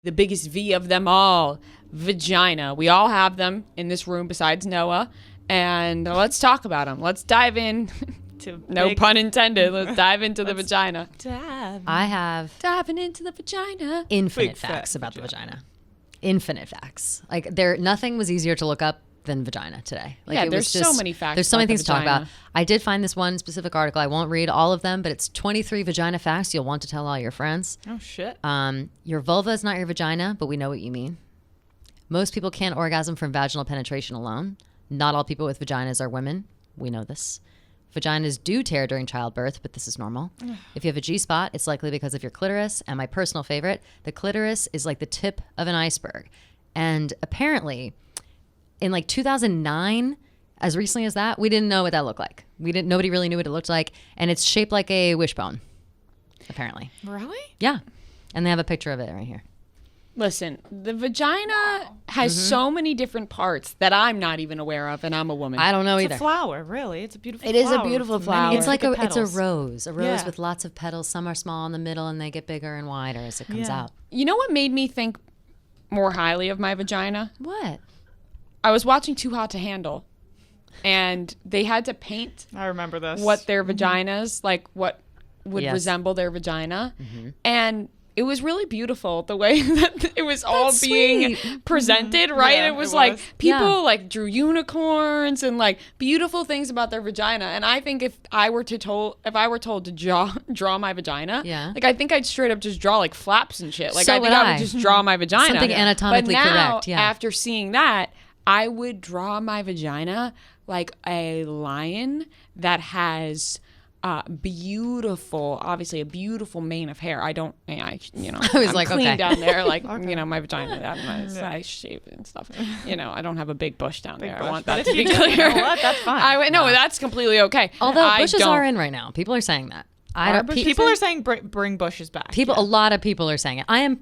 The biggest V of them all, vagina. We all have them in this room besides Noah. And let's talk about them. Let's dive in. No pun intended. Let's dive into the vagina. I have Diving into the vagina. infinite facts about the vagina. Infinite facts. Like nothing was easier to look up than vagina today. Like, yeah, there's so many facts. There's so many things to talk about. I did find this one specific article. I won't read all of them, but it's 23 vagina facts you'll want to tell all your friends. Oh, shit. Your vulva is not your vagina, but we know what you mean. Most people can't orgasm from vaginal penetration alone. Not all people with vaginas are women. We know this. Vaginas do tear during childbirth, but this is normal. If you have a G-spot, it's likely because of your clitoris. And my personal favorite, the clitoris is like the tip of an iceberg. And apparently, in like 2009, as recently as that, we didn't know what that looked like. Nobody really knew what it looked like. And it's shaped like a wishbone, apparently. Really? Yeah. And they have a picture of it right here. Listen, the vagina has so many different parts that I'm not even aware of, and I'm a woman. I don't know It's either. a flower, really. It's a beautiful flower. It is a beautiful flower. It's like it's a petals. rose. A rose Yeah. with lots of petals. Some are small in the middle and they get bigger and wider as it comes out. You know what made me think more highly of my vagina? What? I was watching Too Hot to Handle, and they had to paint I remember this. what their vaginas, like what would Yes. resemble their vagina. And it was really beautiful the way that it was all being presented, right? Yeah, it was it like was. people like drew unicorns and like beautiful things about their vagina. And I think if I were told to draw my vagina, like I think I'd straight up just draw like flaps and shit. Like So I think would I would I. just draw my vagina. Something anatomically but now, correct, yeah. after seeing that, I would draw my vagina like a lion that has obviously a beautiful mane of hair. I was I'm like, clean okay. down there, like my vagina, I shave and stuff. I don't have a big bush down there. I want that to be clear. You know what? That's fine. That's completely okay. Although bushes are in right now. People are saying that. People are saying bring bushes back. A lot of people are saying it. I'm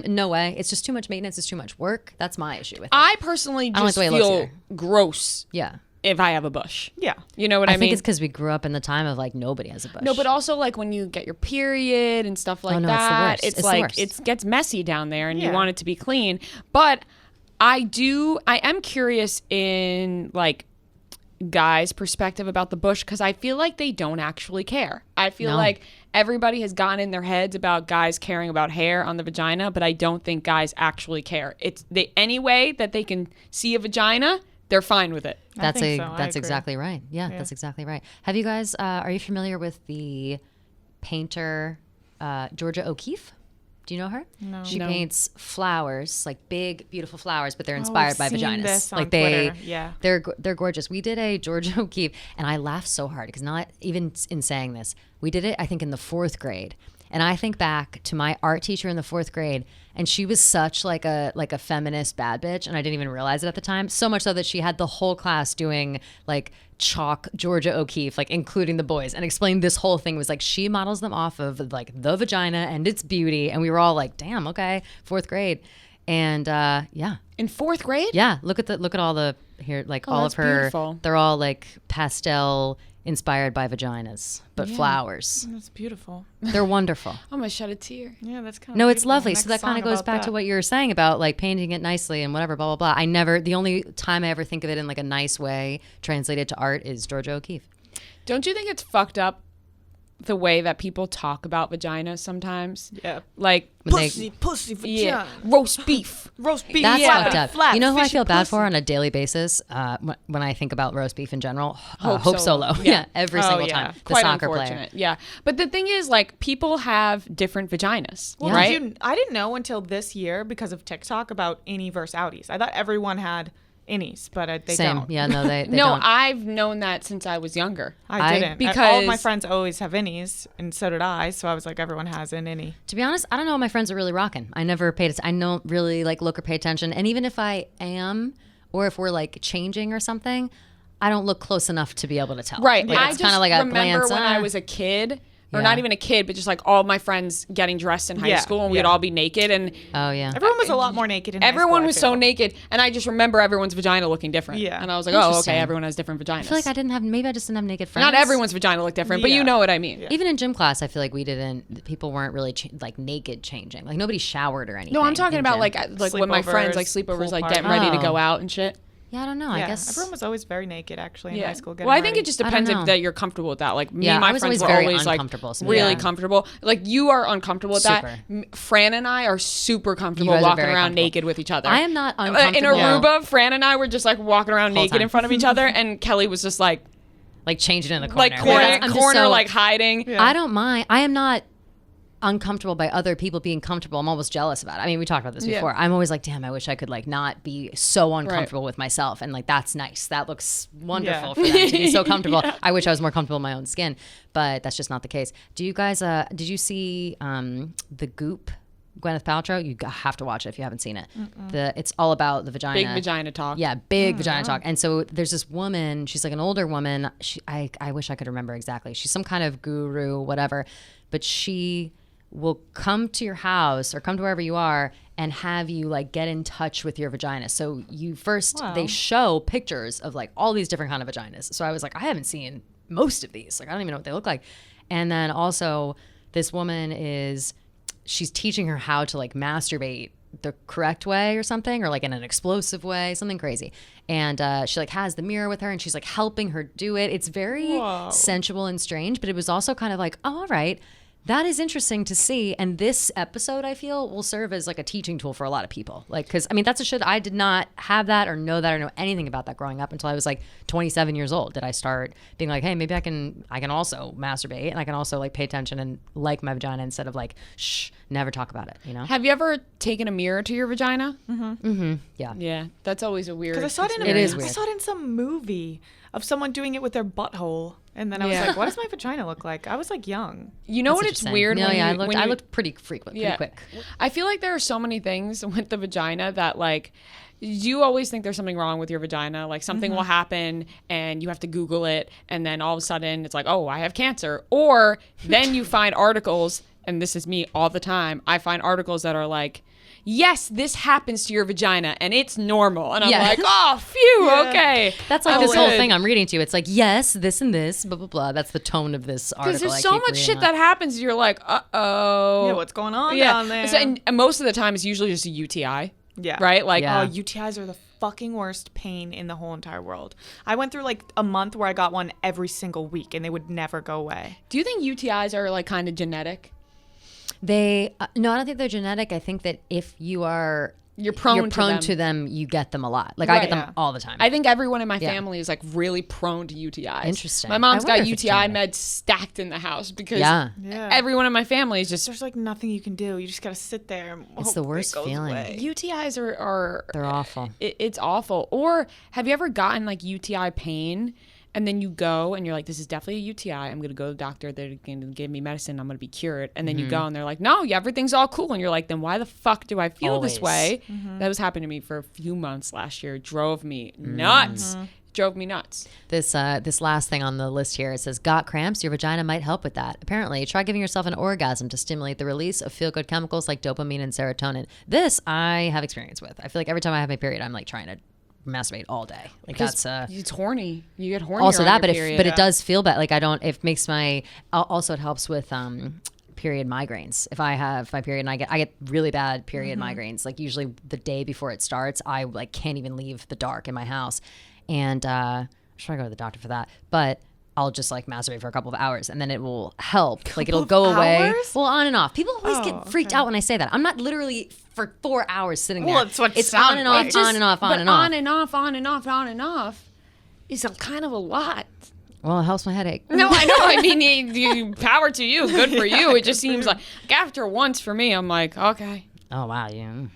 no way. It's just too much maintenance. It's too much work. That's my issue with it. I personally just feel gross. Yeah. If I have a bush. Yeah. You know what I mean? I think it's because we grew up in the time of like nobody has a bush. No, but also like when you get your period and stuff like that, it's the like worst. it gets messy down there and you want it to be clean. But I am curious in like guys' perspective about the bush because I feel like they don't actually care. I feel like everybody has gotten in their heads about guys caring about hair on the vagina, but I don't think guys actually care. Any way that they can see a vagina, they're fine with it. That's agree. exactly right. Yeah, that's exactly right. Have you guys? Are you familiar with the painter Georgia O'Keeffe? Do you know her? No. She paints flowers, like big, beautiful flowers, but they're inspired by I've seen vaginas. this on Like Twitter. Yeah. they're gorgeous. We did a Georgia O'Keeffe, and I laughed so hard because not even in saying this, we did it. I think in the 4th grade. And I think back to my art teacher in the 4th grade, and she was such like a feminist bad bitch, and I didn't even realize it at the time. So much so that she had the whole class doing like chalk Georgia O'Keeffe, like including the boys, and explained this whole thing was like she models them off of like the vagina and its beauty, and we were all like, damn, okay, 4th grade, and In 4th grade? yeah, look at all the here, like all of that's her, beautiful. they're all like pastel inspired by vaginas, but flowers. That's beautiful. They're wonderful. I'm gonna shed a tear. Yeah, that's kind of No, it's lovely. So that kind of goes back to what you were saying about like painting it nicely and whatever, blah, blah, blah. The only time I ever think of it in like a nice way translated to art is Georgia O'Keeffe. Don't you think it's fucked up the way that people talk about vaginas sometimes? Yeah. Like Pussy, vagina. roast beef. Roast beef. That's flat, fucked up. flat, You know who I fishy feel bad pussy. for on a daily basis when I think about roast beef in general? Hope Solo. Yeah, every single yeah. time. The Quite soccer unfortunate. player. Yeah. But the thing is, like, people have different vaginas, Well, right? I didn't know until this year because of TikTok about innie versus outies. I thought everyone had innies, but they Same. don't. Yeah, no, they No, don't. I've known that since I was younger. I didn't. because- all of my friends always have innies, and so did I. So I was like, everyone has an innie. To be honest, I don't know what my friends are really rocking. I never paid I don't really like look or pay attention. And even if I am, or if we're like changing or something, I don't look close enough to be able to tell. Right. Like, I it's just kind of like a remember glance. when I was a kid, or not even a kid, but just like all my friends getting dressed in high school, and we'd all be naked, and everyone was a lot more naked in high school. Everyone was so naked, and I just remember everyone's vagina looking different. Yeah, and I was like, oh, okay, everyone has different vaginas. I feel like maybe I just didn't have naked friends. Not everyone's vagina looked different, but you know what I mean. Even in gym class, I feel like people weren't really like naked changing. Like nobody showered or anything. No, I'm talking about like when my friends like sleepovers, like getting ready to go out and shit. Yeah, I don't know. I guess everyone was always very naked actually in high school. Well, I think it just depends if that you're comfortable with that. Like me and my friends were always like really comfortable. Like you are uncomfortable with that. Fran and I are super comfortable walking around naked with each other. I am not uncomfortable. In Aruba, Fran and I were just like walking around naked in front of each other, and Kelly was just like changing in the corner, like hiding. Yeah. I don't mind. I am not uncomfortable by other people being comfortable. I'm almost jealous about it. I mean, we talked about this before. I'm always like, damn, I wish I could like not be so uncomfortable with myself. And like, that's nice. That looks wonderful for them to be so comfortable. I wish I was more comfortable in my own skin, but that's just not the case. Do you guys, did you see The Goop? Gwyneth Paltrow, you have to watch it if you haven't seen it. It's all about the vagina. Big vagina talk. Yeah, big vagina talk. And so there's this woman, she's like an older woman. I wish I could remember exactly. She's some kind of guru, whatever. But she will come to your house or come to wherever you are and have you like get in touch with your vagina. So they show pictures of like all these different kind of vaginas. So I was like, I haven't seen most of these. Like, I don't even know what they look like. And then also this woman she's teaching her how to like masturbate the correct way or something, or like in an explosive way, something crazy. And she like has the mirror with her and she's like helping her do it. It's very sensual and strange, but it was also kind of like, oh, all right, that is interesting to see. And this episode, I feel, will serve as like a teaching tool for a lot of people. Like, because I mean, that's a shit. I did not have that or know that or know anything about that growing up until I was like 27 years old. Did I start being like, hey, maybe I can also masturbate and I can also like pay attention and like my vagina instead of like, shh, never talk about it. You know? Have you ever taken a mirror to your vagina? Yeah. Yeah. That's always a weird. Because I saw it I saw it in some movie of someone doing it with their butthole. And then I was like, what does my vagina look like? I was like young. You know what it's weird? No, I looked pretty frequent, pretty quick. I feel like there are so many things with the vagina that like, you always think there's something wrong with your vagina. Like something will happen and you have to Google it. And then all of a sudden it's like, oh, I have cancer. Or then you find articles, and this is me all the time. I find articles that are like, yes, this happens to your vagina and it's normal. And I'm like, oh, phew, okay. That's like this whole thing I'm reading to you. It's like, yes, this and this, blah, blah, blah. That's the tone of this article. Because there's so much shit that happens. You're like, uh-oh. Yeah, what's going on down there? So, and most of the time it's usually just a UTI. Yeah. Right? Like, UTIs are the fucking worst pain in the whole entire world. I went through like a month where I got one every single week and they would never go away. Do you think UTIs are like kind of genetic? No, I don't think they're genetic. I think that if you're prone to them, you get them a lot. Like I get them all the time. I think everyone in my family is like really prone to UTIs. Interesting. My mom's got UTI meds stacked in the house because everyone in my family is just. There's like nothing you can do. You just gotta sit there. And it's the worst feeling. Away. UTIs are they're awful. It's awful. Or have you ever gotten like UTI pain? And then you go and you're like, this is definitely a UTI. I'm going to go to the doctor. They're going to give me medicine. I'm going to be cured. And then you go and they're like, no, everything's all cool. And you're like, then why the fuck do I feel this way? That was happening to me for a few months last year. It drove me nuts. Drove me nuts. This last thing on the list here, it says, got cramps? Your vagina might help with that. Apparently, try giving yourself an orgasm to stimulate the release of feel-good chemicals like dopamine and serotonin. This I have experience with. I feel like every time I have my period, I'm like trying to masturbate all day. Like because that's it's horny. You get horny. Also that, but it does feel bad. Like it makes my. Also, it helps with period migraines. If I have my period and I get really bad period migraines. Like usually the day before it starts, I like can't even leave the dark in my house, and I should go to the doctor for that, but. I'll just like masturbate for a couple of hours and then it will help. Like it'll go away. Well, on and off. People always get freaked out when I say that. I'm not literally for 4 hours sitting there. Well, it's what it's on and off, on and off, on and off. On and off, on and off, on and off is a kind of a lot. Well, it helps my headache. No, I know. I mean, you power to you. Good for you. It just seems like after once for me, I'm like, okay. Oh, wow.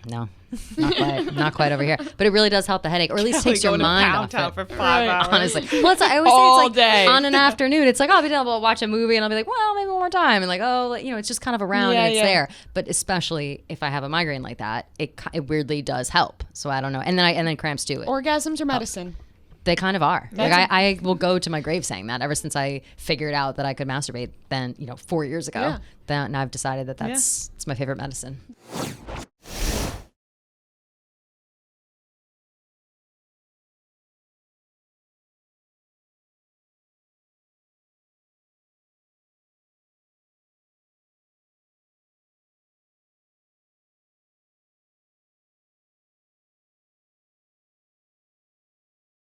No. Not quite over here, but it really does help the headache, or at least takes your mind off it. For 5 hours. Honestly, well, I always say it's like day. On an afternoon. It's like, oh, I'll watch a movie and I'll be like, well, maybe one more time, and like, oh, it's just kind of around and it's there. But especially if I have a migraine like that, it weirdly does help. So I don't know, and then cramps do it. Orgasms or medicine? They kind of are. Like I will go to my grave saying that. Ever since I figured out that I could masturbate, then 4 years ago, now I've decided that that's it's my favorite medicine.